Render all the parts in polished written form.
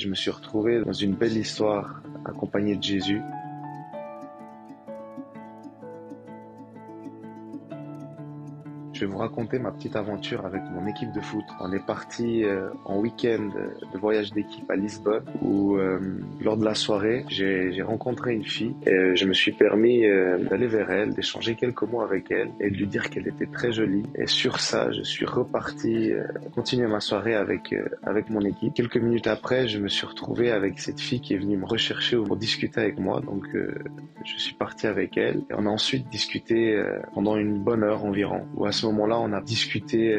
Je me suis retrouvé dans une belle histoire accompagné de Jésus. Je vais vous raconter ma petite aventure avec mon équipe de foot. On est parti en week-end de voyage d'équipe à Lisbonne où lors de la soirée, j'ai rencontré une fille et je me suis permis d'aller vers elle, d'échanger quelques mots avec elle et de lui dire qu'elle était très jolie. Et sur ça, je suis reparti continuer ma soirée avec mon équipe. Quelques minutes après, je me suis retrouvé avec cette fille qui est venue me rechercher pour discuter avec moi. Donc je suis parti avec elle et on a ensuite discuté pendant une bonne heure environ. Où à ce moment-là, on a discuté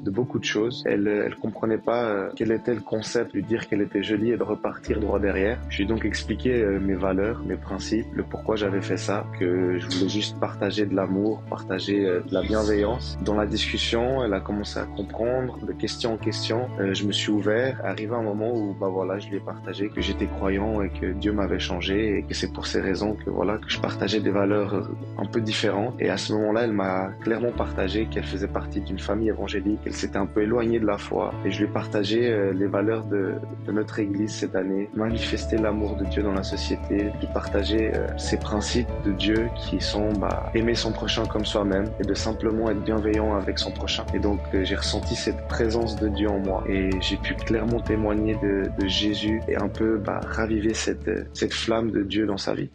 de beaucoup de choses. Elle comprenait pas quel était le concept de dire qu'elle était jolie et de repartir droit derrière. Je lui ai donc expliqué mes valeurs, mes principes, le pourquoi j'avais fait ça, que je voulais juste partager de l'amour, partager de la bienveillance. Dans la discussion, elle a commencé à comprendre, de question en question. Je me suis ouvert, arrivé à un moment où je lui ai partagé que j'étais croyant et que Dieu m'avait changé et que c'est pour ces raisons que je partageais des valeurs un peu différentes. Et à ce moment-là, elle m'a clairement partagé qu'elle faisait partie d'une famille évangélique. Elle s'était un peu éloignée de la foi et je lui ai partagé les valeurs de notre église cette année, manifester l'amour de Dieu dans la société, lui partager ces principes de Dieu qui sont aimer son prochain comme soi-même et de simplement être bienveillant avec son prochain. Et donc j'ai ressenti cette présence de Dieu en moi et j'ai pu clairement témoigner de Jésus et un peu raviver cette flamme de Dieu dans sa vie.